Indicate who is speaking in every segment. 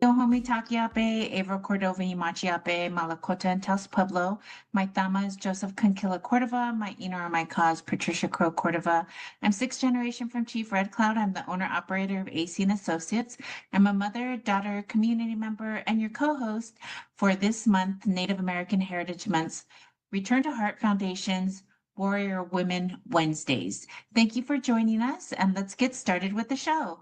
Speaker 1: Yohomi Takiape, Ava Cordova Machiape, Malakota and Taos Pueblo. My Thama is Joseph Conquilla Cordova. My Ina or my cause, Patricia Crow Cordova. I'm sixth generation from Chief Red Cloud. I'm the owner operator of AC and Associates. I'm a mother, daughter, community member, and your co-host for this month, Native American Heritage Month's Return to Heart Foundation's Warrior Women Wednesdays. Thank you for joining us, and let's get started with the show.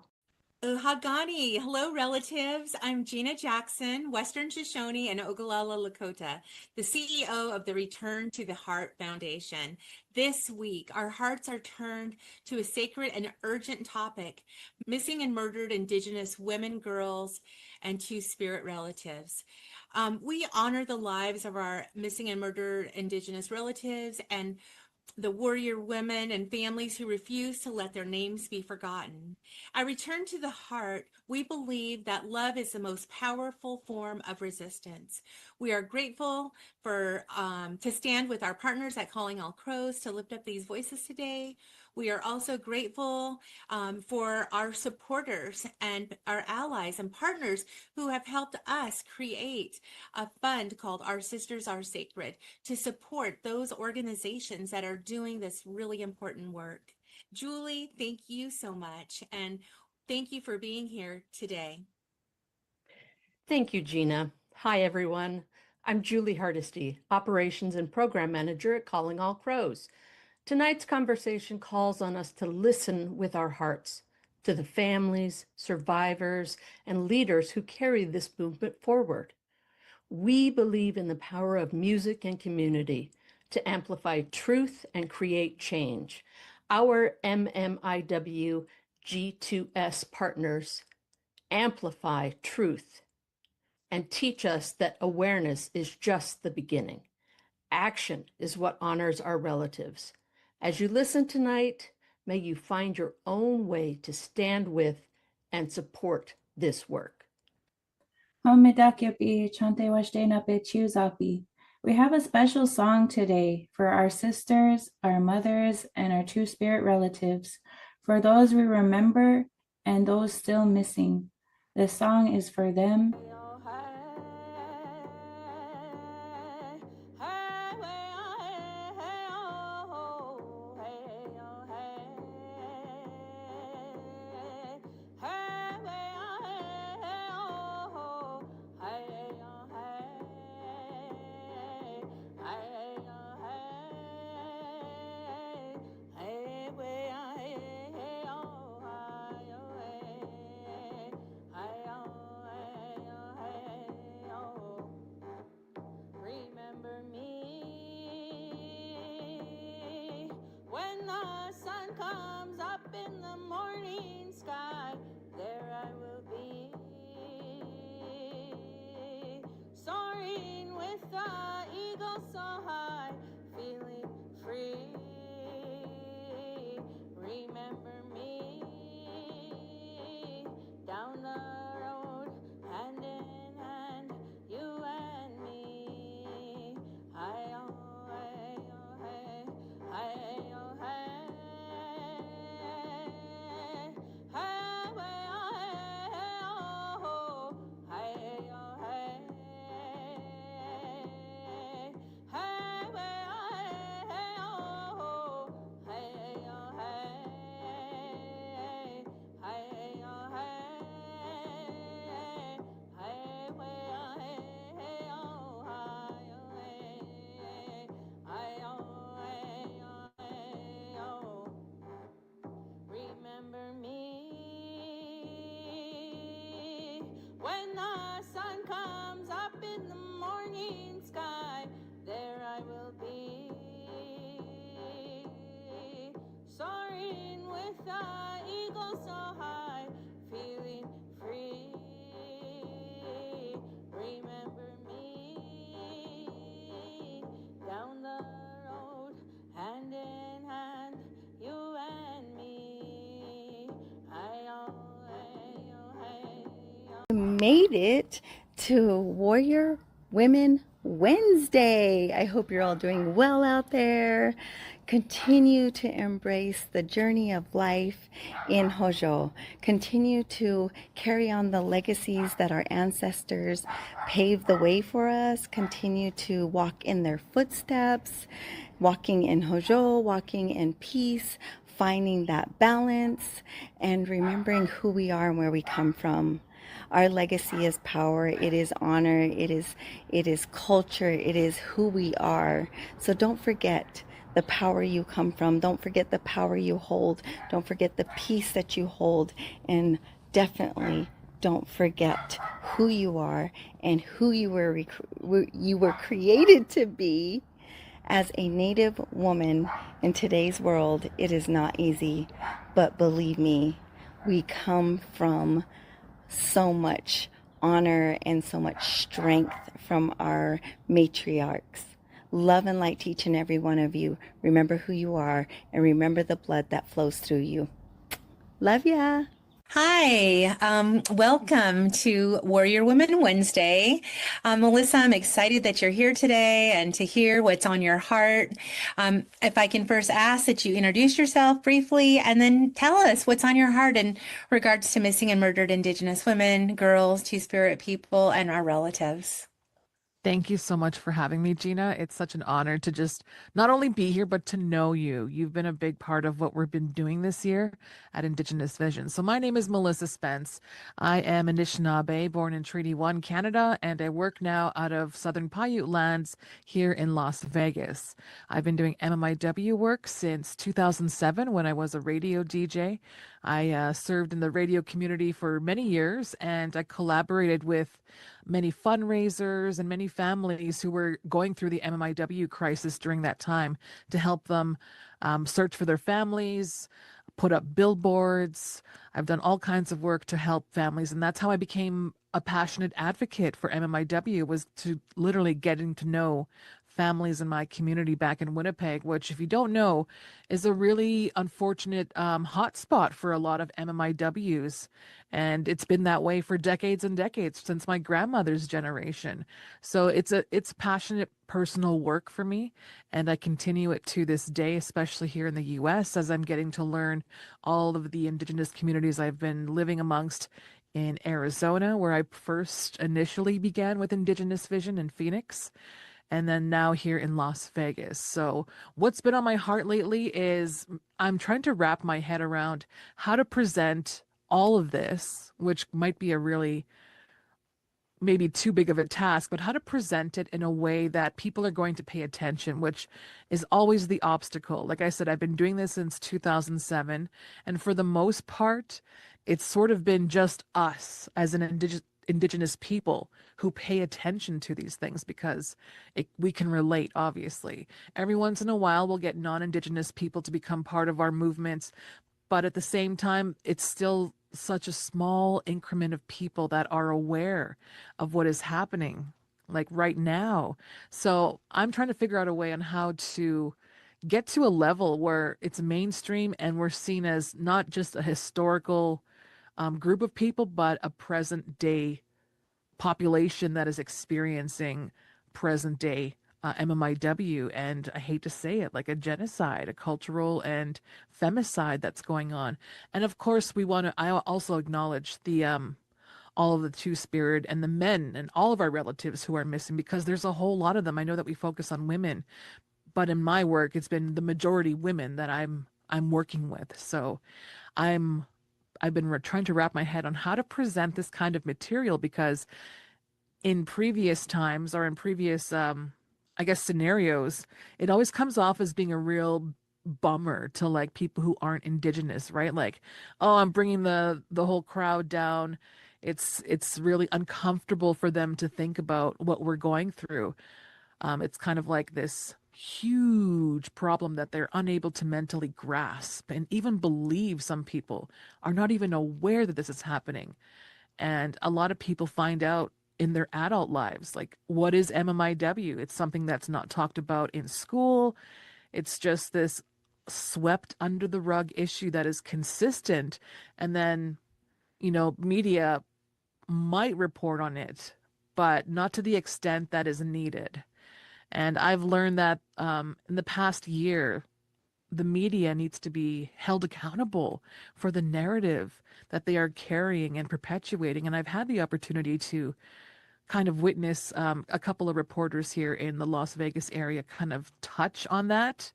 Speaker 2: Hagani. Hello, relatives. I'm Gina Jackson, Western Shoshone and Ogallala Lakota, the CEO of the Return to the Heart Foundation. This week, our hearts are turned to a sacred and urgent topic, missing and murdered Indigenous women, girls, and two-spirit relatives. We honor the lives of our missing and murdered Indigenous relatives and the warrior women and families who refuse to let their names be forgotten. At Return to the Heart, we believe that love is the most powerful form of resistance. We are grateful for to stand with our partners at Calling All Crows to lift up these voices today. We are also grateful for our supporters and our allies and partners who have helped us create a fund called Our Sisters Are Sacred to support those organizations that are doing this really important work. Julie, thank you so much, and thank you for being here today.
Speaker 3: Thank you, Gina. Hi, everyone. I'm Julie Hardesty, Operations and Program Manager at Calling All Crows. Tonight's conversation calls on us to listen with our hearts to the families, survivors, and leaders who carry this movement forward. We believe in the power of music and community to amplify truth and create change. Our MMIW G2S partners amplify truth and teach us that awareness is just the beginning. Action is what honors our relatives. As you listen tonight, may you find your own way to stand with and support this work.
Speaker 4: We have a special song today for our sisters, our mothers, and our two-spirit relatives, for those we remember and those still missing. This song is for them.
Speaker 5: Remember me when the sun comes up in the morning sky. There I will be, soaring with the eagle so high, feeling free. Remember me down the road, hand in hand, you and me. Hi, oh, hey, oh, hey, hi, oh, hey, hey, way, oh, hey, oh, hi, oh, hey, hey, way, oh, hey, oh, hi, oh, hey, hi, oh, hey, hi, way, oh, hey, oh, hi, remember me when the sun comes up in the morning sky. There I will be, soaring with the eagle so high, feeling free. Remember me down the road, hand in hand, you and me.
Speaker 6: Made it to Warrior Women Wednesday. I hope you're all doing well out there. Continue to embrace the journey of life in Hojo. Continue to carry on the legacies that our ancestors paved the way for us. Continue to walk in their footsteps, walking in Hojo, walking in peace, finding that balance, and remembering who we are and where we come from. Our legacy is power, it is honor, it is culture, it is who we are. So don't forget the power you come from. Don't forget the power you hold. Don't forget the peace that you hold. And definitely don't forget who you are and who you were created to be. As a Native woman in today's world, it is not easy, but believe me, we come from so much honor and so much strength from our matriarchs. Love and light to each and every one of you. Remember who you are and remember the blood that flows through you. Love ya.
Speaker 2: Hi, welcome to Warrior Women Wednesday. Melissa, I'm excited that you're here today and to hear what's on your heart. If I can first ask that you introduce yourself briefly and then tell us what's on your heart in regards to missing and murdered Indigenous women, girls, Two-Spirit people, and our relatives.
Speaker 7: Thank you so much for having me, Gina. It's such an honor to just not only be here, but to know you. You've been a big part of what we've been doing this year at Indigenous Vision. So, my name is Melissa Spence. I am Anishinaabe, born in Treaty 1, Canada, and I work now out of Southern Paiute lands here in Las Vegas. I've been doing MMIW work since 2007 when I was a radio DJ. I served in the radio community for many years, and I collaborated with many fundraisers and many families who were going through the MMIW crisis during that time to help them search for their families, put up billboards. I've done all kinds of work to help families, and that's how I became a passionate advocate for MMIW, was to literally getting to know families in my community back in Winnipeg, which, if you don't know, is a really unfortunate hotspot for a lot of MMIWs. And it's been that way for decades and decades, since my grandmother's generation. So it's passionate personal work for me, and I continue it to this day, especially here in the US, as I'm getting to learn all of the Indigenous communities I've been living amongst in Arizona, where I first initially began with Indigenous Vision in Phoenix, and then now here in Las Vegas. So what's been on my heart lately is I'm trying to wrap my head around how to present all of this, which might be a really maybe too big of a task, but how to present it in a way that people are going to pay attention, which is always the obstacle. Like I said, I've been doing this since 2007, and for the most part, it's sort of been just us as an indigenous people who pay attention to these things, because we can relate, obviously. Every once in a while, we'll get non-indigenous people to become part of our movements, but at the same time, it's still such a small increment of people that are aware of what is happening, like right now. So I'm trying to figure out a way on how to get to a level where it's mainstream and we're seen as not just a historical group of people, but a present day population that is experiencing present day MMIW, and I hate to say it, like a genocide, a cultural and femicide that's going on. And of course, I also acknowledge the all of the two-spirit and the men and all of our relatives who are missing, because there's a whole lot of them. I know that we focus on women, but in my work, it's been the majority women that I'm working with. So I've been trying to wrap my head on how to present this kind of material, because in previous times, or in previous I guess scenarios, it always comes off as being a real bummer to like people who aren't indigenous, right? Like, oh, I'm bringing the whole crowd down. It's really uncomfortable for them to think about what we're going through. It's kind of like this huge problem that they're unable to mentally grasp and even believe. Some people are not even aware that this is happening. And a lot of people find out in their adult lives, like, what is MMIW? It's something that's not talked about in school. It's just this swept under the rug issue that is consistent. And then, media might report on it, but not to the extent that is needed. And I've learned that in the past year, the media needs to be held accountable for the narrative that they are carrying and perpetuating. And I've had the opportunity to kind of witness a couple of reporters here in the Las Vegas area kind of touch on that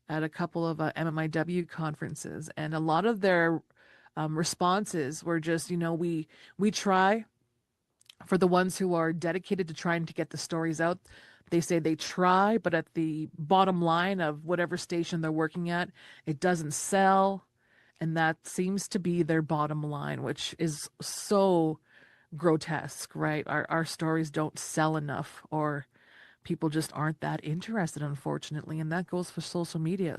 Speaker 7: at a couple of MMIW conferences. And a lot of their responses were just, we try. For the ones who are dedicated to trying to get the stories out, they say they try, but at the bottom line of whatever station they're working at, it doesn't sell. And that seems to be their bottom line, which is so grotesque, right? Our stories don't sell enough, or people just aren't that interested, unfortunately. And that goes for social media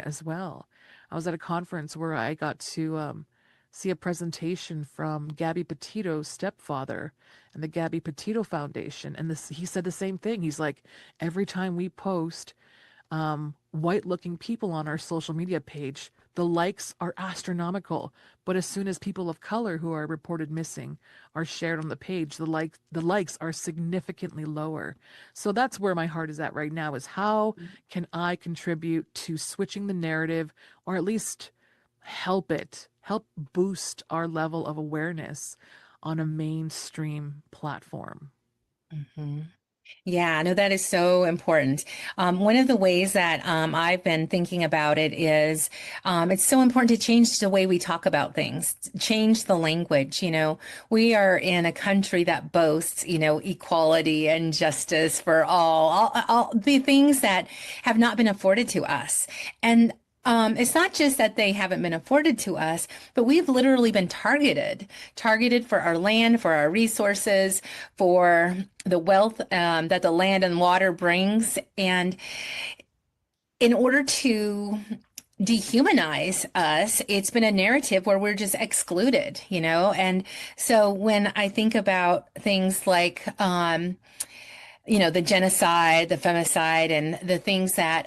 Speaker 7: as well. I was at a conference where I got to see a presentation from Gabby Petito's stepfather and the Gabby Petito Foundation. And he said the same thing. He's like, every time we post white looking people on our social media page, the likes are astronomical. But as soon as people of color who are reported missing are shared on the page, the likes are significantly lower. So that's where my heart is at right now, is how can I contribute to switching the narrative, or at least help boost our level of awareness on a mainstream platform.
Speaker 6: Mm-hmm.
Speaker 2: Yeah, no, that is so important. One of the ways that I've been thinking about it is it's so important to change the way we talk about things, change the language. We are in a country that boasts, equality and justice for all the things that have not been afforded to us. And it's not just that they haven't been afforded to us, but we've literally been targeted for our land, for our resources, for the wealth that the land and water brings. And in order to dehumanize us, it's been a narrative where we're just excluded. And so when I think about things like, the genocide, the femicide, and the things that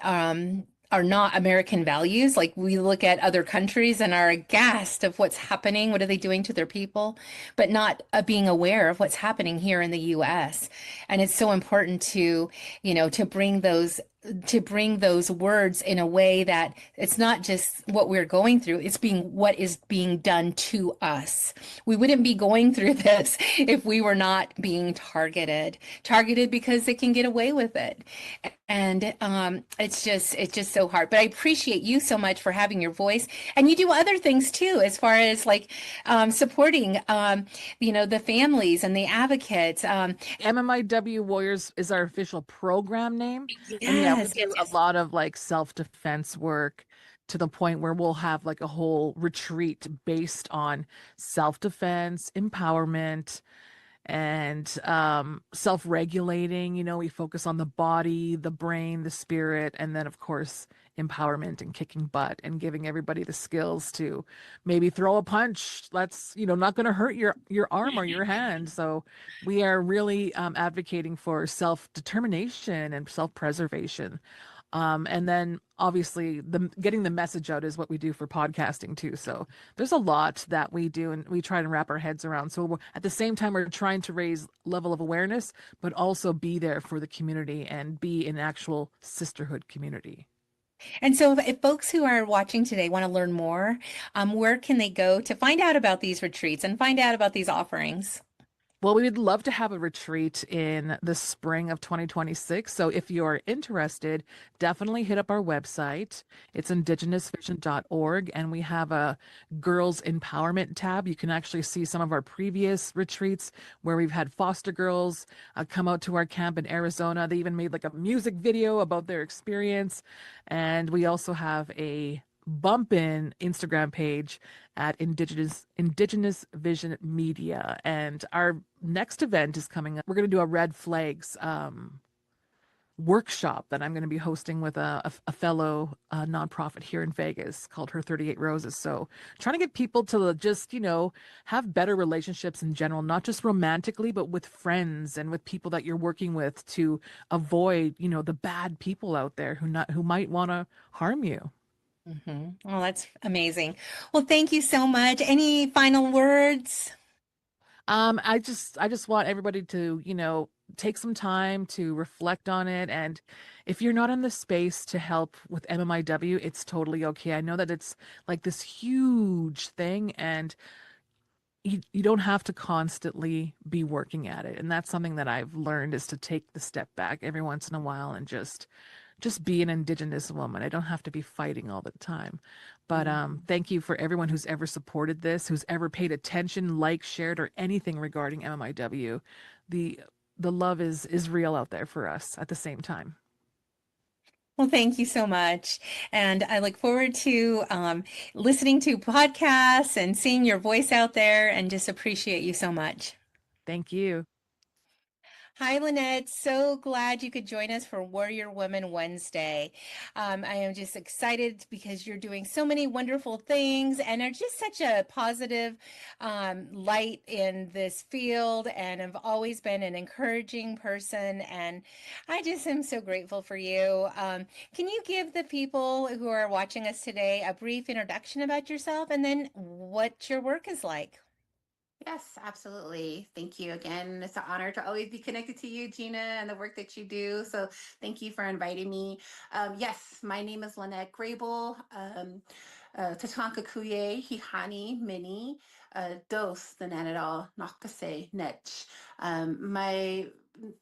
Speaker 2: are not American values. Like we look at other countries and are aghast of what's happening. What are they doing to their people? But not being aware of what's happening here in the U.S. And it's so important to bring those words in a way that it's not just what we're going through, it's what is being done to us. We wouldn't be going through this if we were not being targeted because they can get away with it. And it's just so hard. But I appreciate you so much for having your voice. And you do other things too, as far as like supporting the families and the advocates.
Speaker 7: MMIW Warriors is our official program name. And yeah, we
Speaker 2: Yes,
Speaker 7: do a lot of like self-defense work to the point where we'll have like a whole retreat based on self-defense, empowerment, and self-regulating. We focus on the body, the brain, the spirit, and then of course empowerment and kicking butt and giving everybody the skills to maybe throw a punch that's not going to hurt your arm or your hand. So we are really advocating for self-determination and self-preservation. And then obviously getting the message out is what we do for podcasting too. So there's a lot that we do and we try to wrap our heads around. So at the same time, we're trying to raise level of awareness, but also be there for the community and be an actual sisterhood community.
Speaker 2: And so if folks who are watching today want to learn more, where can they go to find out about these retreats and find out about these offerings?
Speaker 7: Well, we would love to have a retreat in the spring of 2026. So if you're interested, definitely hit up our website. It's indigenousvision.org, and we have a girls empowerment tab. You can actually see some of our previous retreats where we've had foster girls come out to our camp in Arizona. They even made like a music video about their experience. And we also have a bump in Instagram page at Indigenous Vision Media. And our next event is coming up. We're going to do a red flags workshop that I'm going to be hosting with a fellow nonprofit here in Vegas called Her 38 Roses. So trying to get people to just, have better relationships in general, not just romantically, but with friends and with people that you're working with to avoid, the bad people out there who might want to harm you.
Speaker 2: Well, that's amazing. Well, thank you so much. Any final words?
Speaker 7: I just want everybody to, take some time to reflect on it. And if you're not in the space to help with MMIW, it's totally okay. I know that it's like this huge thing and you don't have to constantly be working at it. And that's something that I've learned is to take the step back every once in a while and just be an Indigenous woman. I don't have to be fighting all the time. But thank you for everyone who's ever supported this, who's ever paid attention, liked, shared, or anything regarding MMIW. The love is real out there for us at the same time.
Speaker 2: Well, thank you so much. And I look forward to listening to podcasts and seeing your voice out there and just appreciate you so much.
Speaker 7: Thank you.
Speaker 2: Hi, Lynette. So glad you could join us for Warrior Women Wednesday. I am just excited because you're doing so many wonderful things and are just such a positive light in this field and have always been an encouraging person. And I just am so grateful for you. Can you give the people who are watching us today a brief introduction about yourself and then what your work is like?
Speaker 8: Yes, absolutely. Thank you again. It's an honor to always be connected to you, Gina, and the work that you do. So thank you for inviting me. Yes, my name is Lynette Grable. Tatanka Kuye, Hihani, Mini, Dos, the Nanadal, Nakase, Netch. My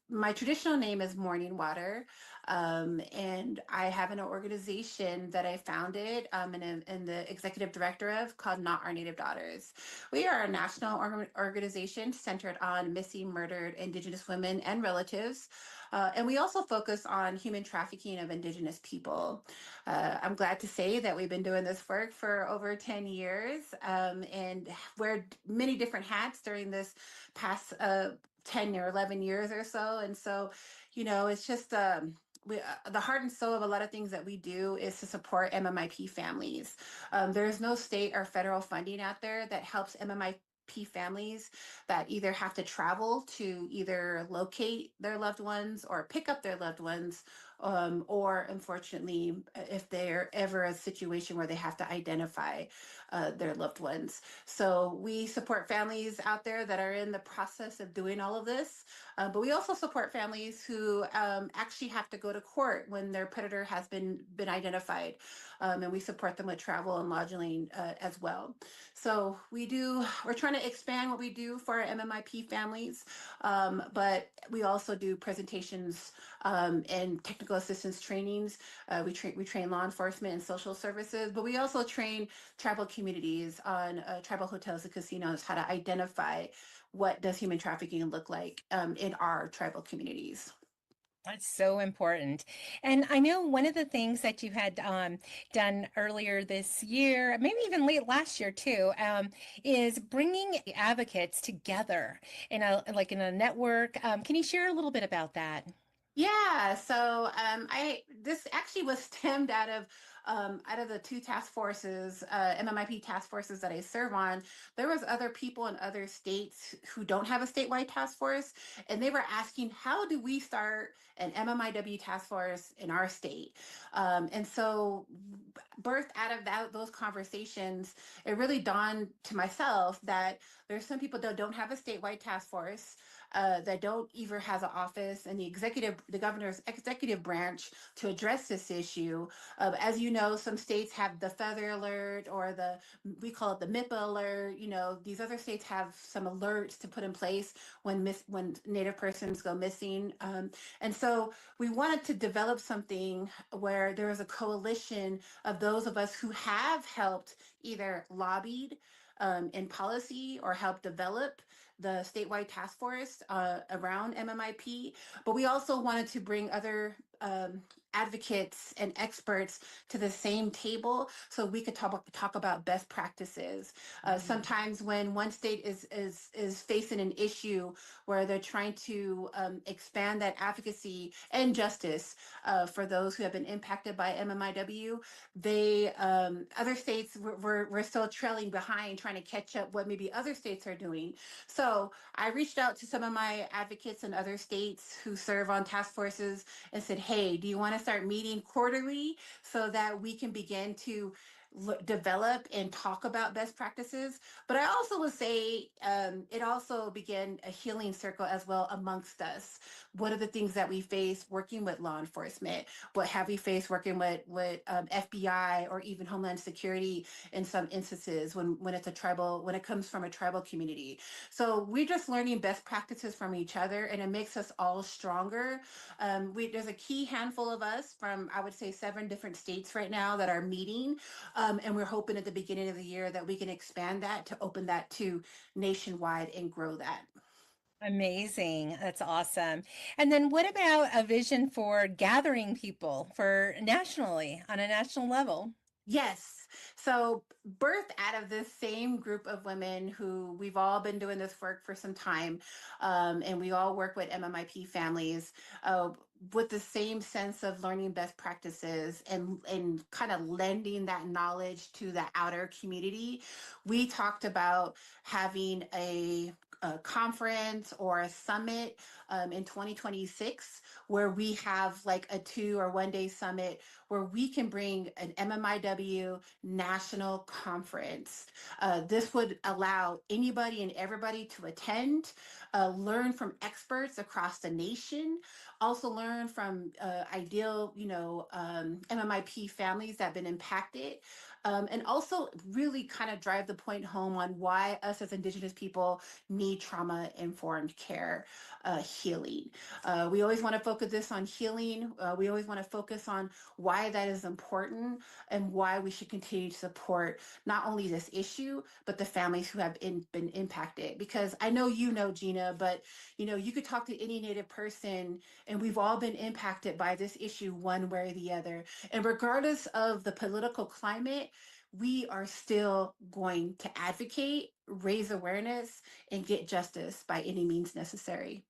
Speaker 8: my traditional name is Morning Water, and I have an organization that I founded and the executive director of called Not Our Native Daughters. We are a national organization centered on missing, murdered Indigenous women and relatives. And we also focus on human trafficking of Indigenous people. I'm glad to say that we've been doing this work for over 10 years and wear many different hats during this past 10 or 11 years or so. And so, it's just the heart and soul of a lot of things that we do is to support MMIP families. There's no state or federal funding out there that helps MMIP families that either have to travel to either locate their loved ones or pick up their loved ones, or unfortunately, if they're ever a situation where they have to identify their loved ones. So we support families out there that are in the process of doing all of this, but we also support families who actually have to go to court when their predator has been identified, and we support them with travel and lodging as well. So we're trying to expand what we do for our MMIP families, but we also do presentations and technical assistance trainings. We train law enforcement and social services, but we also train tribal communities on tribal hotels and casinos how to identify what does human trafficking look like in our tribal communities.
Speaker 9: That's so important. And I know one of the things that you had done earlier this year, maybe even late last year too, is bringing advocates together in a network. Can you share a little bit about that?
Speaker 8: Yeah, so this actually was stemmed out of the two task forces, MMIP task forces that I serve on. There was other people in other states who don't have a statewide task force, and they were asking, how do we start an MMIW task force in our state? And so birthed out of those conversations, it really dawned to myself that there's some people that don't have a statewide task force, that don't even have an office in the governor's executive branch to address this issue. As you know, some states have the feather alert or we call it the MIPA alert. These other states have some alerts to put in place when Native persons go missing. And so we wanted to develop something where there was a coalition of those of us who have helped either lobbied in policy or helped develop the statewide task force around MMIP, but we also wanted to bring other advocates and experts to the same table so we could talk about best practices. Sometimes when one state is facing an issue where they're trying to expand that advocacy and justice for those who have been impacted by MMIW, other states we're still trailing behind trying to catch up what maybe other states are doing. So I reached out to some of my advocates in other states who serve on task forces and said, hey, do you want to start meeting quarterly so that we can begin to develop and talk about best practices? But I also would say it also began a healing circle as well amongst us. What are the things that we face working with law enforcement? What have we faced working with FBI or even Homeland Security in some instances when it comes from a tribal community? So we're just learning best practices from each other, and it makes us all stronger. There's a key handful of us from, I would say, 7 different states right now that are meeting. And we're hoping at the beginning of the year that we can expand that to open that to nationwide and grow that.
Speaker 9: Amazing. That's awesome. And then what about a vision for gathering people on a national level?
Speaker 8: Yes. So birthed out of this same group of women who we've all been doing this work for some time, and we all work with MMIP families with the same sense of learning best practices and kind of lending that knowledge to the outer community. We talked about having a conference or a summit in 2026 where we have like a 2 or 1 day summit where we can bring an MMIW national conference. This would allow anybody and everybody to attend, learn from experts across the nation, also learn from ideal, MMIP families that have been impacted, and also really kind of drive the point home on why us as Indigenous people need trauma-informed care, healing. We always want to focus this on healing. We always want to focus on why that is important and why we should continue to support not only this issue, but the families who have been impacted. Because I know you know, Gina, but you could talk to any Native person, and we've all been impacted by this issue one way or the other. And regardless of the political climate, we are still going to advocate, raise awareness, and get justice by any means necessary.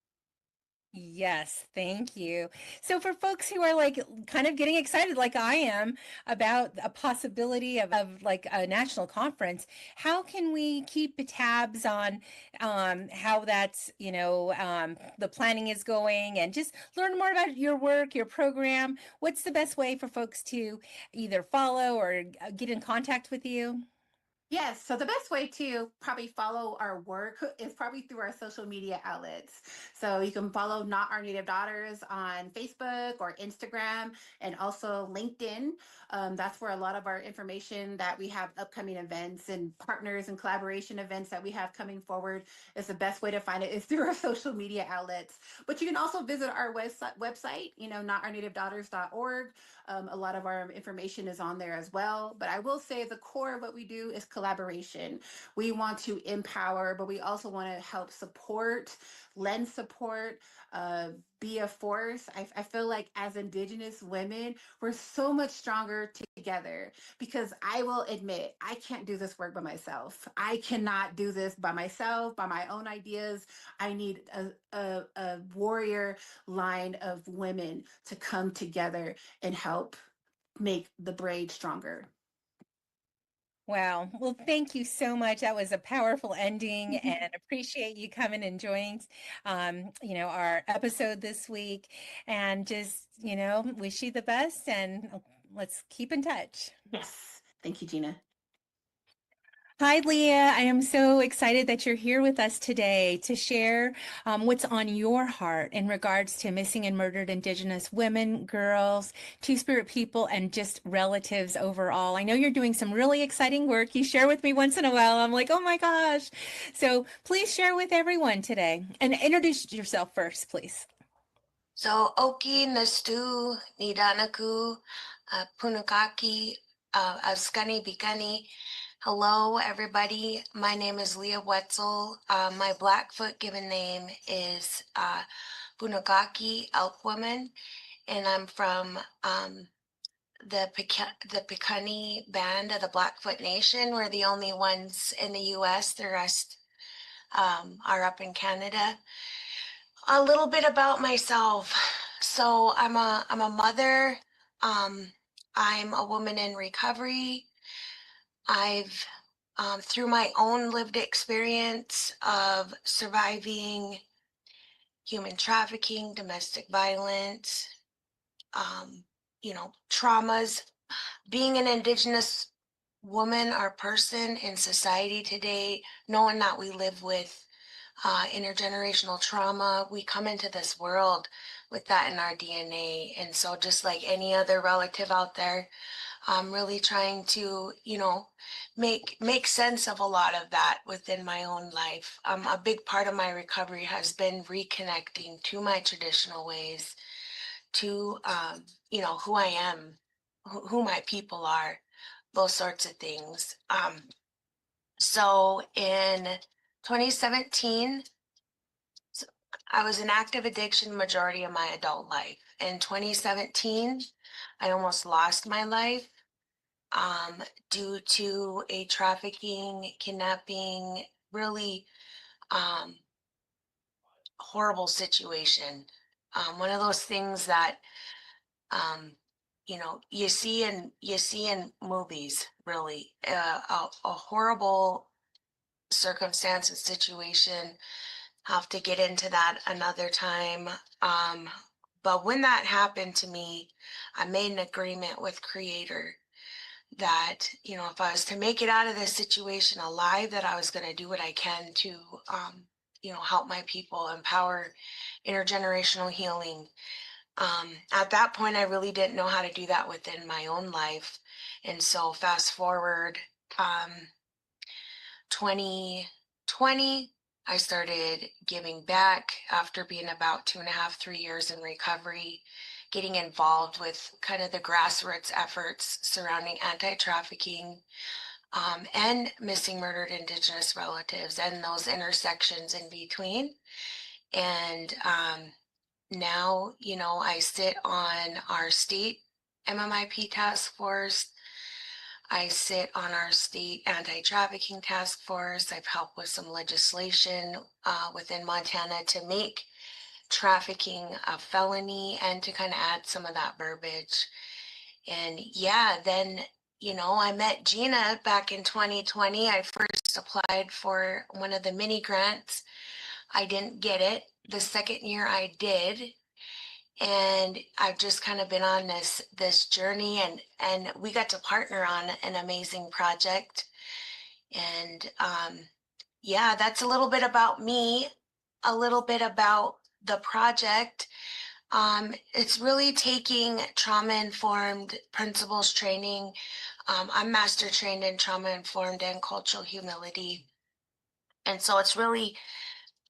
Speaker 9: Yes, thank you. So for folks who are like kind of getting excited like I am about a possibility of like a national conference, how can we keep tabs on how that's, the planning is going and just learn more about your work, your program? What's the best way for folks to either follow or get in contact with you?
Speaker 8: Yes, so the best way to probably follow our work is probably through our social media outlets. So you can follow Not Our Native Daughters on Facebook or Instagram, and also LinkedIn. That's where a lot of our information that we have, upcoming events and partners and collaboration events that we have coming forward, is the best way to find it is through our social media outlets. But you can also visit our website, notournativedaughters.org. A lot of our information is on there as well. But I will say the core of what we do is collaboration. We want to empower, but we also want to help support, lend support, be a force. I feel like as Indigenous women, we're so much stronger together, because I will admit, I can't do this work by myself. I cannot do this by myself, by my own ideas. I need a warrior line of women to come together and help make the braid stronger.
Speaker 9: Wow. Well, thank you so much. That was a powerful ending, and appreciate you coming and joining, our episode this week, and just, wish you the best, and let's keep in touch.
Speaker 8: Yes. Thank you, Gina.
Speaker 9: Hi, Leah. I am so excited that you're here with us today to share what's on your heart in regards to missing and murdered Indigenous women, girls, Two-Spirit people, and just relatives overall. I know you're doing some really exciting work. You share with me once in a while. I'm like, oh my gosh. So please share with everyone today and introduce yourself first, please.
Speaker 10: So Oki Nastu Nidanaku Punakaki Askani Bikani. Hello everybody. My name is Leah Wetzel. My Blackfoot given name is Punakaki Elk Woman, and I'm from the Piikani band of the Blackfoot Nation. We're the only ones in the US. The rest are up in Canada. A little bit about myself. So I'm a mother. I'm a woman in recovery. I've through my own lived experience of surviving human trafficking, domestic violence, traumas, being an Indigenous woman or person in society today, knowing that we live with intergenerational trauma, we come into this world with that in our DNA. And so just like any other relative out there, I'm really trying to, make sense of a lot of that within my own life. A big part of my recovery has been reconnecting to my traditional ways, to, who I am, who my people are, those sorts of things. So in 2017, I was in active addiction majority of my adult life. In 2017, I almost lost my life due to a trafficking, kidnapping, really horrible situation. One of those things that you see in movies. Really, a horrible circumstance and situation. Have to get into that another time. But when that happened to me, I made an agreement with Creator that, if I was to make it out of this situation alive, that I was going to do what I can to, help my people, empower intergenerational healing. At that point, I really didn't know how to do that within my own life. And so fast forward, 2020, I started giving back after being about 2.5, 3 years in recovery, getting involved with kind of the grassroots efforts surrounding anti-trafficking, and missing murdered Indigenous relatives and those intersections in between. And now, I sit on our state MMIP task force. I sit on our state anti-trafficking task force. I've helped with some legislation within Montana to make trafficking a felony and to kind of add some of that verbiage. And yeah, then, I met Gina back in 2020. I first applied for one of the mini grants. I didn't get it. The second year I did. And I've just kind of been on this journey, and we got to partner on an amazing project. And yeah, that's a little bit about me, a little bit about the project. It's really taking trauma-informed principles training. I'm master trained in trauma-informed and cultural humility. And so it's really,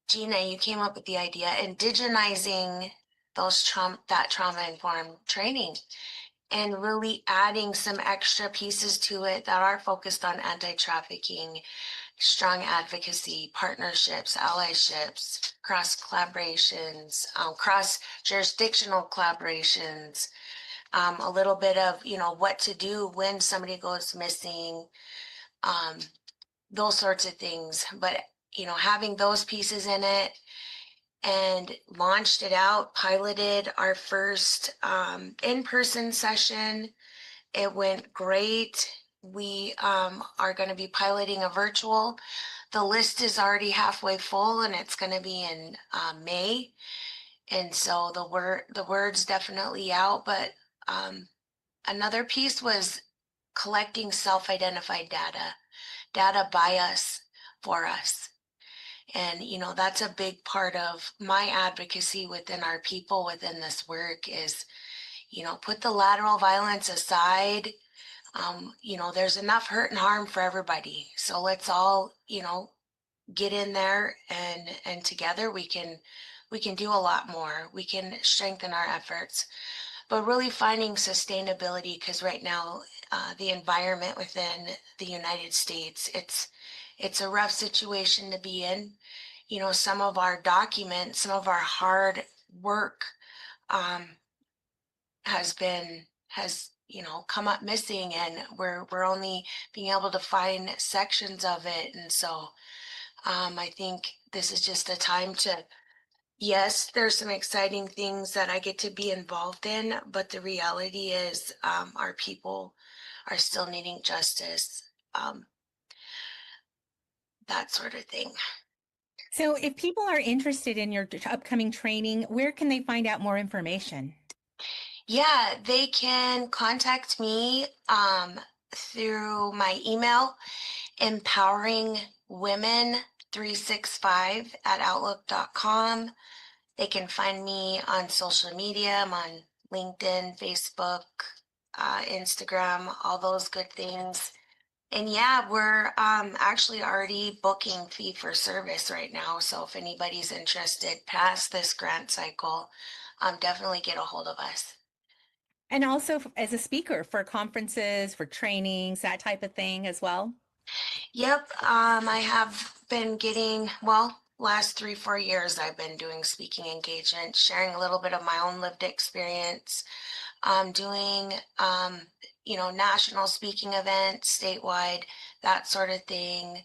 Speaker 10: Gina, you came up with the idea, indigenizing that trauma-informed training and really adding some extra pieces to it that are focused on anti-trafficking, strong advocacy, partnerships, allyships, cross collaborations, cross-jurisdictional collaborations, a little bit of, what to do when somebody goes missing, those sorts of things. But, having those pieces in it, and launched it out, piloted our first in-person session. It went great. We are going to be piloting a virtual. The list is already halfway full, and it's going to be in May. And so the word's definitely out. But another piece was collecting self-identified data by us, for us. And, that's a big part of my advocacy within our people within this work is, put the lateral violence aside. There's enough hurt and harm for everybody. So let's all, get in there, and together we can do a lot more. We can strengthen our efforts, but really finding sustainability, because right now the environment within the United States, it's a rough situation to be in. Some of our documents, some of our hard work has come up missing, and we're only being able to find sections of it. And so I think this is just a time to, yes, there's some exciting things that I get to be involved in, but the reality is our people are still needing justice, that sort of thing.
Speaker 9: So if people are interested in your upcoming training, where can they find out more information?
Speaker 10: Yeah, they can contact me through my email, empoweringwomen365@outlook.com. They can find me on social media. I'm on LinkedIn, Facebook, Instagram, all those good things. And yeah, we're actually already booking fee for service right now. So if anybody's interested past this grant cycle, definitely get a hold of us.
Speaker 9: And also as a speaker for conferences, for trainings, that type of thing as well?
Speaker 10: Yep, I have been getting, last 3-4 years, I've been doing speaking engagements, sharing a little bit of my own lived experience, doing, national speaking events, statewide, that sort of thing.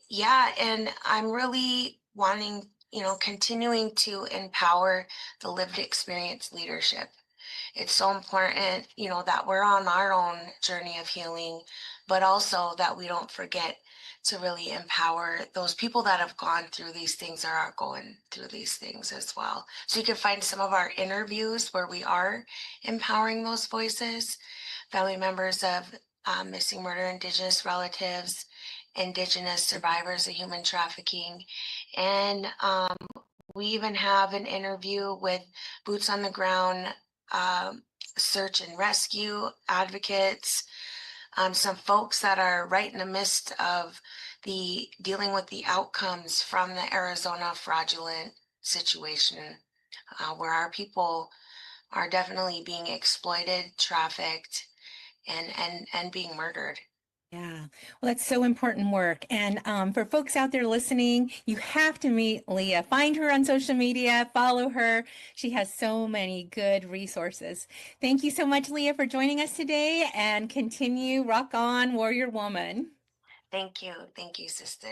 Speaker 10: Yeah, and I'm really wanting, continuing to empower the lived experience leadership. It's so important, that we're on our own journey of healing, but also that we don't forget to really empower those people that have gone through these things or are going through these things as well. So you can find some of our interviews where we are empowering those voices, family members of missing murder Indigenous relatives, Indigenous survivors of human trafficking, and we even have an interview with boots on the ground search and rescue advocates, some folks that are right in the midst of the dealing with the outcomes from the Arizona fraudulent situation, where our people are definitely being exploited, trafficked, and being murdered.
Speaker 9: Yeah, well, that's so important work. And for folks out there listening, you have to meet Leah. Find her on social media, follow her. She has so many good resources. Thank you so much, Leah, for joining us today, and continue rock on, warrior woman.
Speaker 10: Thank you, sister.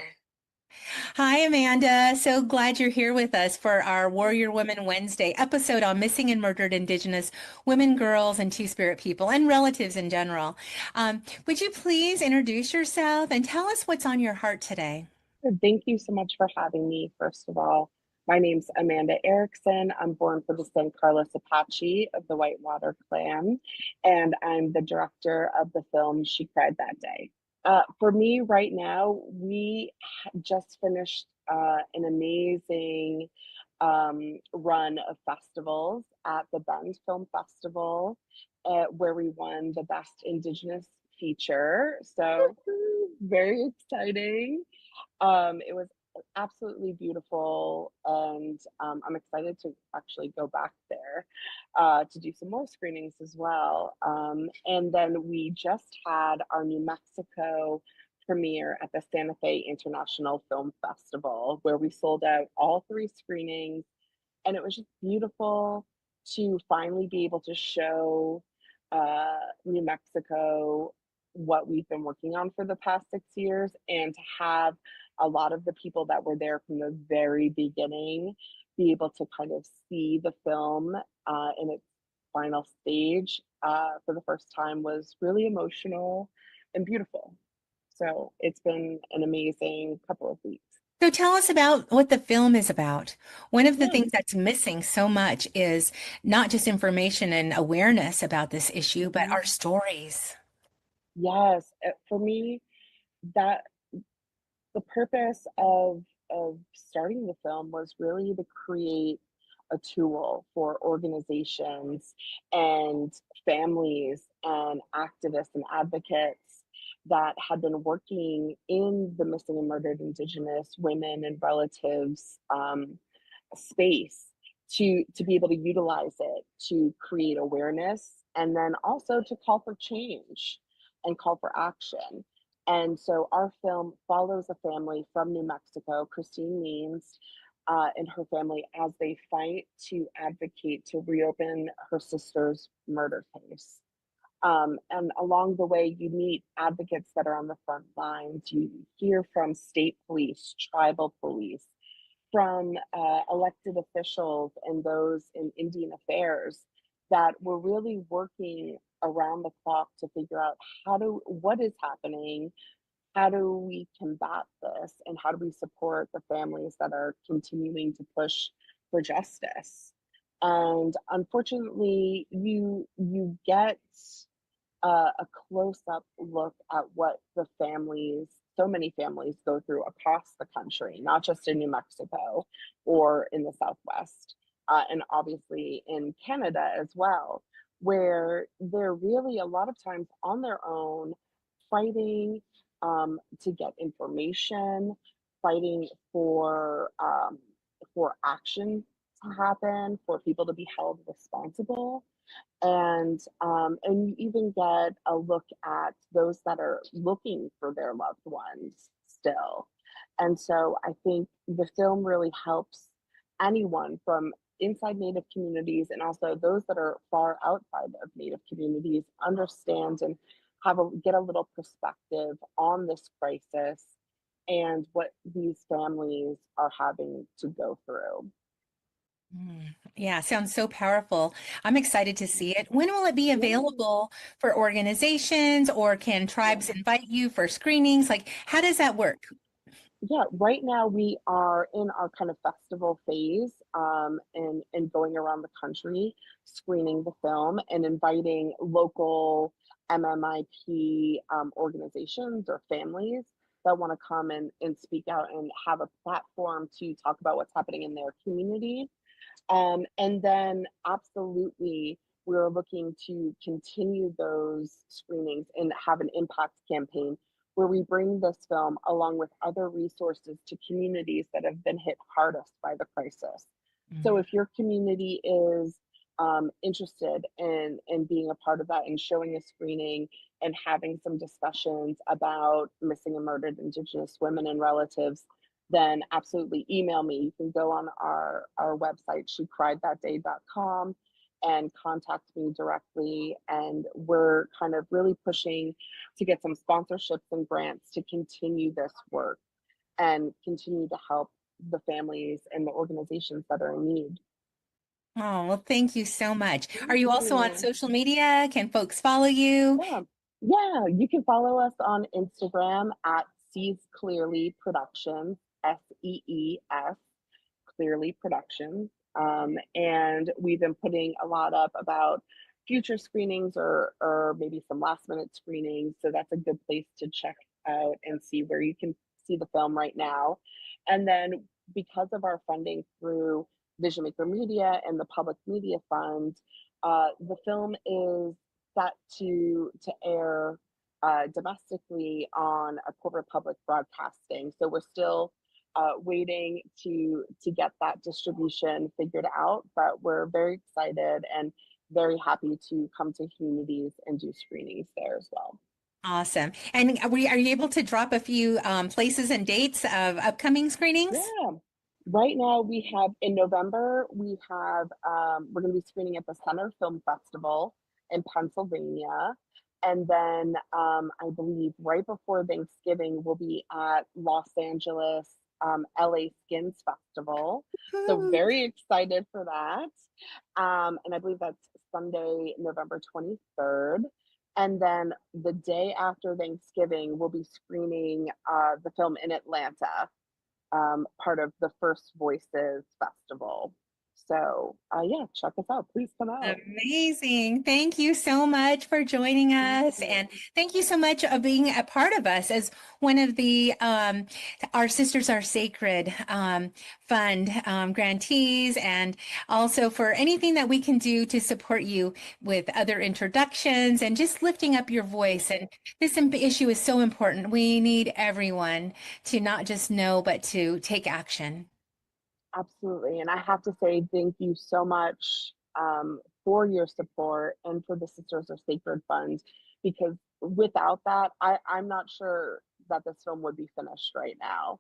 Speaker 9: Hi, Amanda. So glad you're here with us for our Warrior Women Wednesday episode on missing and murdered Indigenous women, girls, and Two-Spirit people and relatives in general. Would you please introduce yourself and tell us what's on your heart today?
Speaker 11: Thank you so much for having me, first of all. My name's Amanda Erickson. I'm born for the San Carlos Apache of the Whitewater Clan, and I'm the director of the film She Cried That Day. For me right now, we just finished an amazing run of festivals at the Bend Film Festival, where we won the Best Indigenous Feature. So very exciting. It was absolutely beautiful, and I'm excited to actually go back there to do some more screenings as well. And then we just had our New Mexico premiere at the Santa Fe International Film Festival, where we sold out all 3 screenings, and it was just beautiful to finally be able to show New Mexico what we've been working on for the past 6 years, and to have a lot of the people that were there from the very beginning be able to kind of see the film in its final stage for the first time was really emotional and beautiful. So it's been an amazing couple of weeks.
Speaker 9: So tell us about what the film is about. One of the
Speaker 11: Yeah.
Speaker 9: things that's missing so much is not just information and awareness about this issue, but our stories.
Speaker 11: Yes, for me, that the purpose of starting the film was really to create a tool for organizations and families and activists and advocates that had been working in the missing and murdered Indigenous women and relatives space to be able to utilize it to create awareness, and then also to call for change and call for action. And so our film follows a family from New Mexico, Christine Means, and her family, as they fight to advocate to reopen her sister's murder case. And along the way, you meet advocates that are on the front lines. You hear from state police, tribal police, from elected officials and those in Indian affairs that were really working around the clock to figure out what is happening, how do we combat this, and how do we support the families that are continuing to push for justice. And unfortunately, you get a close-up look at what so many families go through across the country, not just in New Mexico or in the Southwest, and obviously in Canada as well, where they're really a lot of times on their own, fighting to get information, fighting for action to happen, for people to be held responsible. And you even get a look at those that are looking for their loved ones still. And so I think the film really helps anyone from inside Native communities and also those that are far outside of Native communities understand and get a little perspective on this crisis and what these families are having to go through.
Speaker 9: Yeah, sounds so powerful. I'm excited to see it. When will it be available for organizations, or can tribes invite you for screenings? Like, how does that work?
Speaker 11: Yeah, right now we are in our kind of festival phase, and going around the country screening the film and inviting local MMIP organizations or families that want to come and speak out and have a platform to talk about what's happening in their community. And then absolutely, we're looking to continue those screenings and have an impact campaign where we bring this film along with other resources to communities that have been hit hardest by the crisis. So if your community is interested in being a part of that and showing a screening and having some discussions about missing and murdered Indigenous women and relatives, then absolutely email me. You can go on our website, shecriedthatday.com, and contact me directly. And we're kind of really pushing to get some sponsorships and grants to continue this work and continue to help the families and the organizations that are in need.
Speaker 9: Oh, well, thank you so much. Are
Speaker 11: Thank
Speaker 9: you also on
Speaker 11: you.
Speaker 9: social media? Can folks follow you?
Speaker 11: Yeah, you can follow us on Instagram at Sees Clearly Productions, SEES, Clearly Productions. And we've been putting a lot up about future screenings or maybe some last minute screenings. So that's a good place to check out and see where you can see the film right now. And then because of our funding through Vision Maker Media and the Public Media Fund, the film is set to air domestically on a corporate public broadcasting. So we're still waiting to get that distribution figured out, but we're very excited and very happy to come to communities and do screenings there as well.
Speaker 9: Awesome. And are you able to drop a few places and dates of upcoming screenings?
Speaker 11: Yeah. Right now we have, in November, we have, we're going to be screening at the Center Film Festival in Pennsylvania. And then I believe right before Thanksgiving, we'll be at Los Angeles, LA Skins Festival. So very excited for that. And I believe that's Sunday, November 23rd. And then the day after Thanksgiving, we'll be screening the film in Atlanta, part of the First Voices Festival. So yeah, check us out. Please come out.
Speaker 9: Amazing. Thank you so much for joining us. And thank you so much for being a part of us as one of the Our Sisters Are Sacred Fund grantees, and also for anything that we can do to support you with other introductions and just lifting up your voice. And this issue is so important. We need everyone to not just know, but to take action.
Speaker 11: Absolutely. And I have to say thank you so much for your support and for the Sisters Are Sacred Fund, because without that, I'm not sure that this film would be finished right now.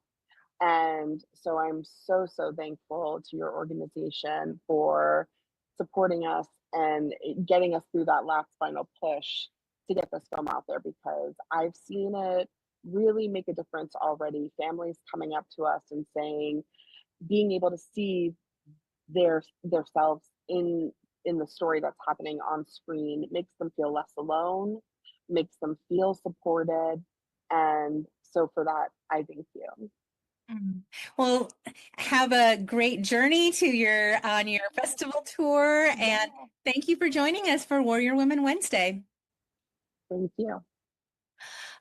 Speaker 11: And so I'm so thankful to your organization for supporting us and getting us through that last final push to get this film out there, because I've seen it really make a difference already. Families coming up to us and saying, being able to see selves in the story that's happening on screen makes them feel less alone, makes them feel supported. And so for that, I thank you.
Speaker 9: Well, have a great journey to on your festival tour, and thank you for joining us for Warrior Women Wednesday.
Speaker 11: Thank you.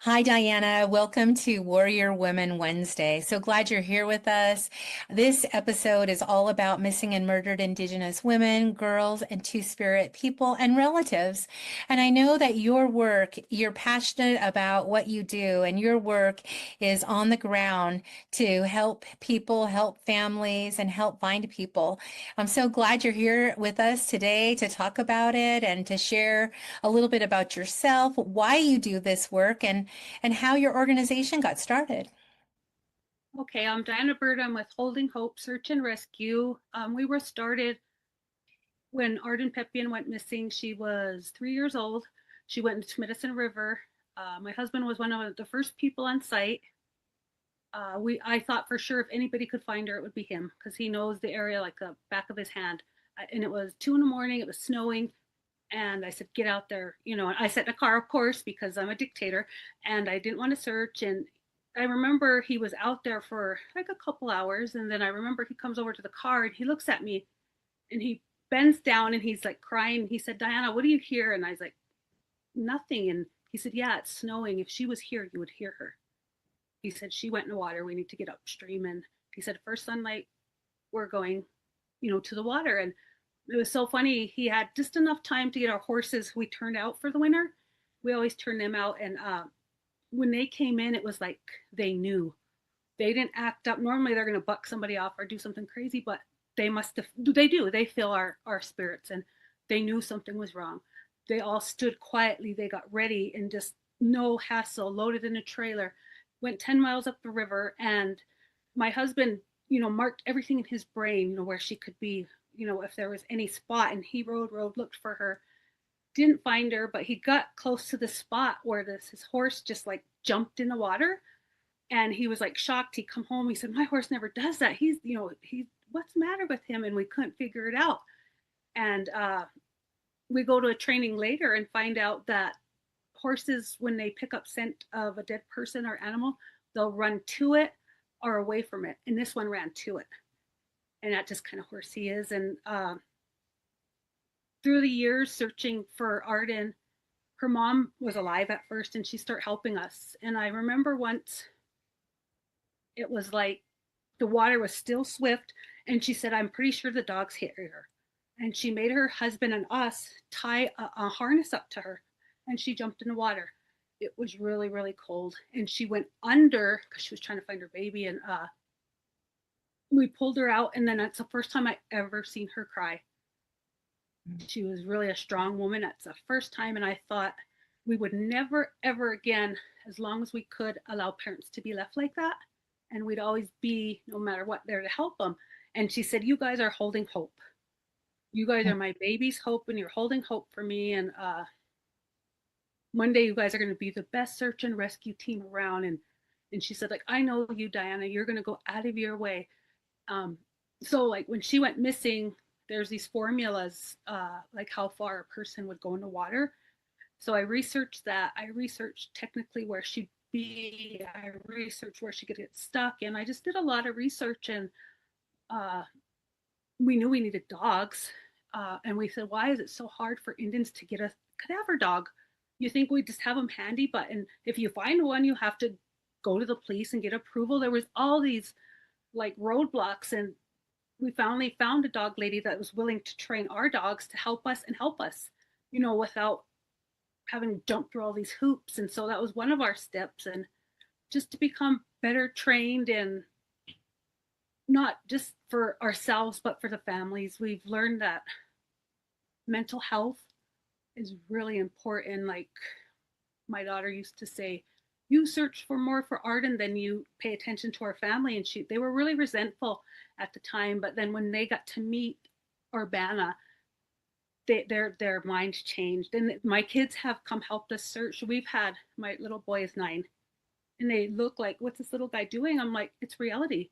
Speaker 9: Hi, Diana. Welcome to Warrior Women Wednesday. So glad you're here with us. This episode is all about missing and murdered Indigenous women, girls, and Two-Spirit people and relatives. And I know that your work, you're passionate about what you do, and your work is on the ground to help people, help families, and help find people. I'm so glad you're here with us today to talk about it and to share a little bit about yourself, why you do this work, and how your organization got started.
Speaker 12: Okay, I'm Diana Bird. I'm with Holding Hope Search and Rescue. We were started when Arden Peppian went missing. She was 3 years old. She went into Medicine River. My husband was one of the first people on site. I thought for sure if anybody could find her, it would be him, because he knows the area like the back of his hand. And it was 2 a.m. It was snowing. And I said, get out there. You know, I sat in a car, of course, because I'm a dictator, and I didn't want to search. And I remember he was out there for like a couple hours. And then I remember he comes over to the car and he looks at me and he bends down and he's like crying. He said, Diana, what do you hear? And I was like, nothing. And he said, yeah, it's snowing. If she was here, you would hear her. He said, she went in the water. We need to get upstream. And he said, first sunlight, we're going, to the water. And it was so funny. He had just enough time to get our horses who we turned out for the winter. We always turn them out. And when they came in, it was like they knew. They didn't act up. Normally they're going to buck somebody off or do something crazy, but they must have, they do. They feel our spirits, and they knew something was wrong. They all stood quietly. They got ready and just no hassle, loaded in a trailer, went 10 miles up the river. And my husband, marked everything in his brain, where she could be, if there was any spot. And he rode, looked for her, didn't find her, but he got close to the spot where his horse just like jumped in the water. And he was like shocked. He come home. He said, my horse never does that. He's, what's the matter with him? And we couldn't figure it out. And we go to a training later and find out that horses, when they pick up scent of a dead person or animal, they'll run to it or away from it. And this one ran to it. And that's just kind of horse he is. And through the years searching for Arden, her mom was alive at first, and she started helping us. And I remember once it was like the water was still swift, and she said, I'm pretty sure the dogs hit her. And she made her husband and us tie a harness up to her, and she jumped in the water. It was really, really cold, and she went under because she was trying to find her baby. And we pulled her out, and then that's the first time I ever seen her cry. She was really a strong woman. That's the first time. And I thought we would never, ever again, as long as we could, allow parents to be left like that. And we'd always be, no matter what, there to help them. And she said, you guys are holding hope. You guys are my baby's hope, and you're holding hope for me. And one day you guys are going to be the best search and rescue team around. And she said, like, I know you, Diana, you're going to go out of your way. So like when she went missing, there's these formulas, like how far a person would go in the water. So I researched that. I researched technically where she'd be. I researched where she could get stuck. And I just did a lot of research. And we knew we needed dogs. And we said, why is it so hard for Indians to get a cadaver dog? You think we just have them handy, but and if you find one, you have to go to the police and get approval. There was all these like roadblocks, and we finally found a dog lady that was willing to train our dogs to help us, without having to jump through all these hoops. And so that was one of our steps, and just to become better trained, and not just for ourselves, but for the families. We've learned that mental health is really important. Like my daughter used to say, you search for more for Arden than you pay attention to our family. And they were really resentful at the time. But then when they got to meet Urbana, their mind changed. And my kids have come helped us search. We've had, my little boy is 9, and they look like, what's this little guy doing? I'm like, it's reality.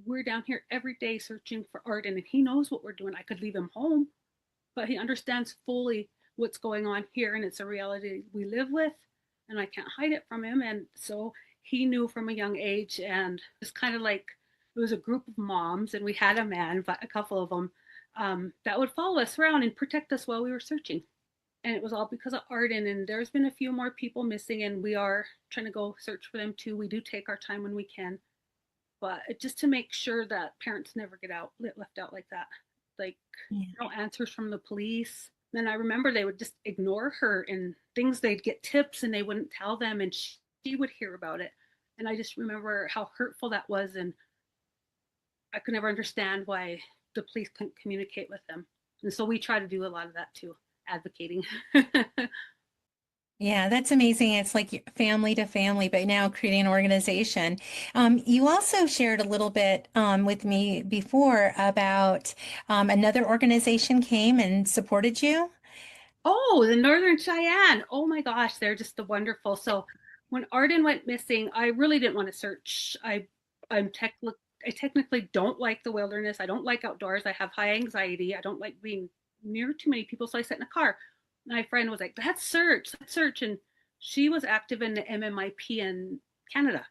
Speaker 12: We're down here every day searching for Arden, and he knows what we're doing. I could leave him home, but he understands fully what's going on here, and it's a reality we live with, and I can't hide it from him. And so he knew from a young age, and it's kind of like it was a group of moms, and we had a man, but a couple of them that would follow us around and protect us while we were searching. And it was all because of Arden. And there's been a few more people missing, and we are trying to go search for them too. We do take our time when we can, but just to make sure that parents never get left out like that. Like no answers from the police. Then I remember they would just ignore her, and things, they'd get tips and they wouldn't tell them, and she would hear about it. And I just remember how hurtful that was, and I could never understand why the police couldn't communicate with them. And so we try to do a lot of that too, advocating.
Speaker 9: Yeah, that's amazing. It's like family to family, but now creating an organization. You also shared a little bit with me before about another organization came and supported you.
Speaker 12: Oh, the Northern Cheyenne. Oh my gosh, they're just wonderful. So when Arden went missing, I really didn't want to search. I technically don't like the wilderness. I don't like outdoors. I have high anxiety. I don't like being near too many people. So I sat in a car. My friend was like, let's search. And she was active in the MMIP in Canada.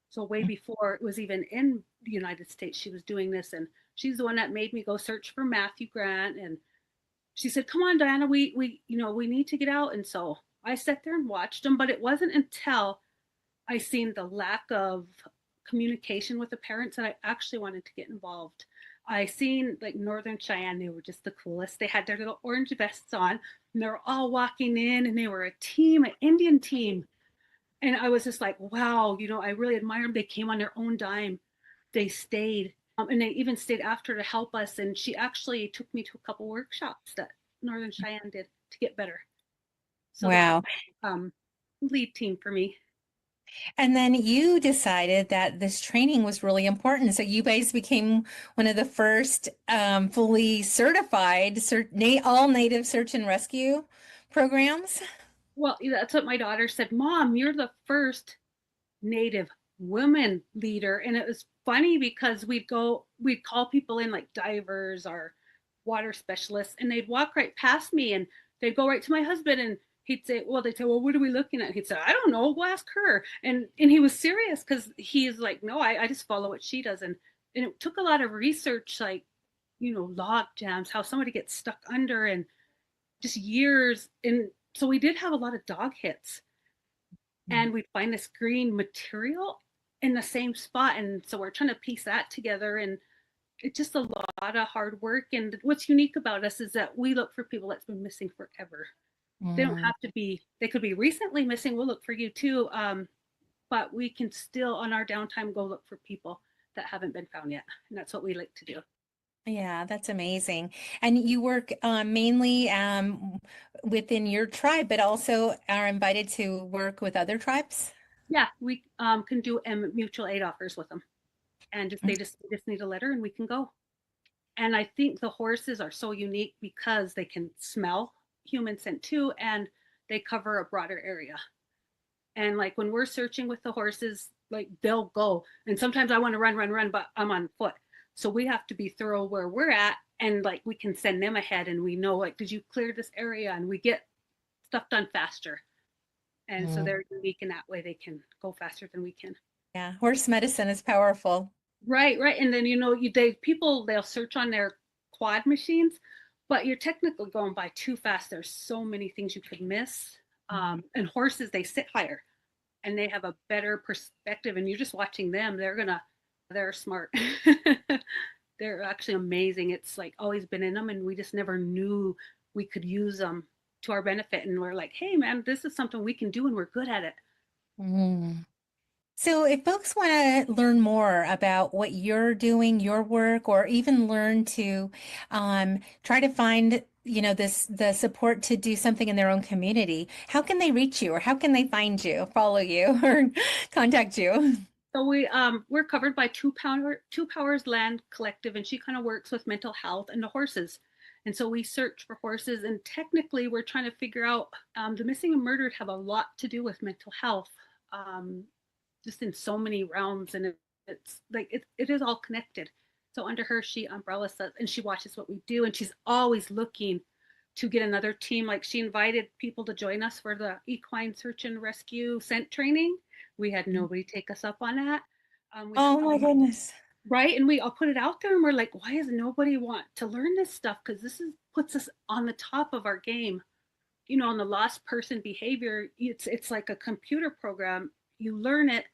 Speaker 12: So way before it was even in the United States, she was doing this. And she's the one that made me go search for Matthew Grant. And she said, come on, Diana, we need to get out. And so I sat there and watched them. But it wasn't until I seen the lack of communication with the parents that I actually wanted to get involved. I seen like Northern Cheyenne, they were just the coolest. They had their little orange vests on and they were all walking in and they were a team, an Indian team. And I was just like, wow, I really admire them. They came on their own dime. They stayed. And they even stayed after to help us. And she actually took me to a couple workshops that Northern Cheyenne did to get better. So
Speaker 9: Wow.
Speaker 12: that lead team for me.
Speaker 9: And then you decided that this training was really important. So you guys became one of the first fully certified all native search and rescue programs.
Speaker 12: Well, that's what my daughter said. Mom, you're the first Native women leader. And it was funny because we'd call people in like divers or water specialists, and they'd walk right past me and they'd go right to my husband and they'd say, well, what are we looking at? He'd say, I don't know, go ask her. And he was serious because he's like, no, I just follow what she does. And it took a lot of research, like, log jams, how somebody gets stuck under, and just years. And so we did have a lot of dog hits, and we'd find this green material in the same spot. And so we're trying to piece that together. And it's just a lot of hard work. And what's unique about us is that we look for people that's been missing forever. They don't have to be, they could be recently missing. We'll look for you too. But we can still, on our downtime, go look for people that haven't been found yet. And that's what we like to do.
Speaker 9: Yeah, that's amazing. And you work mainly within your tribe, but also are invited to work with other tribes?
Speaker 12: Yeah, we can do mutual aid offers with them. And they just need a letter and we can go. And I think the horses are so unique because they can smell human scent too, and they cover a broader area. And like when we're searching with the horses, like they'll go. And sometimes I want to run, but I'm on foot. So we have to be thorough where we're at, and like we can send them ahead and we know, like, did you clear this area? And we get stuff done faster. And so they're unique in that way. They can go faster than we can.
Speaker 9: Yeah, horse medicine is powerful.
Speaker 12: Right. And then, they'll search on their quad machines, but you're technically going by too fast. There's so many things you could miss. And horses, they sit higher and they have a better perspective, and you're just watching them. They're smart. They're actually amazing. It's like always been in them, and we just never knew we could use them to our benefit. And we're like, hey man, this is something we can do and we're good at it.
Speaker 9: So if folks want to learn more about what you're doing, your work, or even learn to try to find, the support to do something in their own community, how can they reach you, or how can they find you, follow you, or contact you?
Speaker 12: So we're covered by Two Powers Land Collective, and she kind of works with mental health and the horses. And so we search for horses, and technically we're trying to figure out the missing and murdered have a lot to do with mental health. Just in so many realms, and it's like it is all connected. So under her, she umbrellas us, and she watches what we do, and she's always looking to get another team. Like she invited people to join us for the equine search and rescue scent training. We had nobody take us up on that.
Speaker 9: Oh my goodness.
Speaker 12: Right. And we all put it out there, and we're like, why does nobody want to learn this stuff? Because puts us on the top of our game. On the lost person behavior, it's like a computer program. You learn it.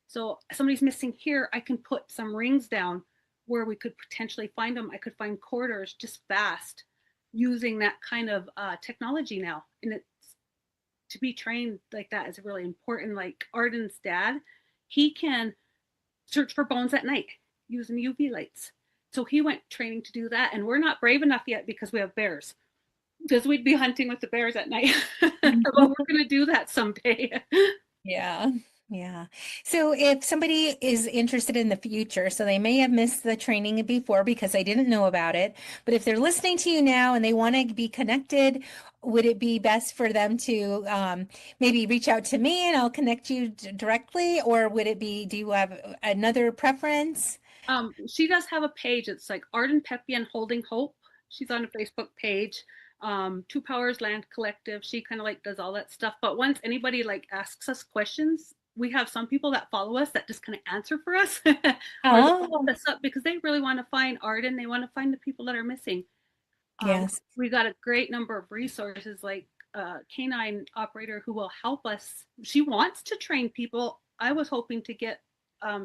Speaker 12: So somebody's missing here, I can put some rings down where we could potentially find them. I could find corridors just fast using that kind of technology now. And it's to be trained like that is really important. Like Arden's dad, he can search for bones at night using UV lights. So he went training to do that. And we're not brave enough yet because we have bears, because we'd be hunting with the bears at night. But we're going to do that someday.
Speaker 9: Yeah. Yeah. So if somebody is interested in the future, so they may have missed the training before because they didn't know about it, but if they're listening to you now and they want to be connected, would it be best for them to maybe reach out to me and I'll connect you directly? Or would it be, do you have another preference?
Speaker 12: She does have a page. It's like Arden Pepian Holding Hope. She's on a Facebook page. Two Powers Land Collective. She kind of like does all that stuff. But once anybody like asks us questions, we have some people that follow us that just kind of answer for us or look us up because they really want to find Arden. They want to find the people that are missing.
Speaker 9: Yes.
Speaker 12: We got a great number of resources, like a canine operator who will help us. She wants to train people. I was hoping to get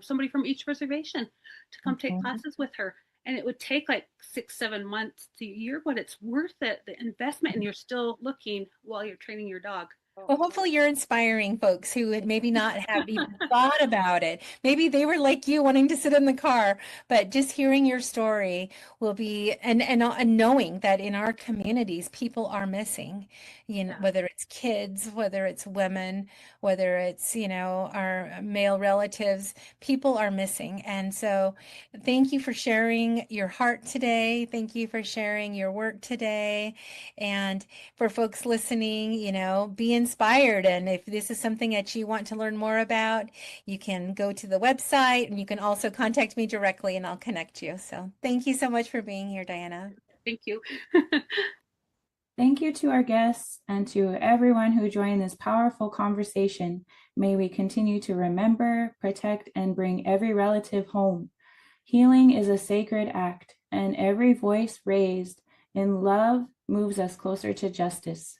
Speaker 12: somebody from each reservation to come take classes with her. and it would take like 6-7 months to a year, but it's worth it, the investment, and you're still looking while you're training your dog.
Speaker 9: Well, hopefully you're inspiring folks who would maybe not have even thought about it. Maybe they were like you, wanting to sit in the car, but just hearing your story will be, and knowing that in our communities, people are missing, whether it's kids, whether it's women, whether it's, our male relatives, people are missing. And so thank you for sharing your heart today. Thank you for sharing your work today. And for folks listening, be inspired. And if this is something that you want to learn more about, you can go to the website, and you can also contact me directly and I'll connect you. So thank you so much for being here, Diana.
Speaker 12: Thank you.
Speaker 4: Thank you to our guests and to everyone who joined this powerful conversation. May we continue to remember, protect, and bring every relative home. Healing is a sacred act, and every voice raised in love moves us closer to justice.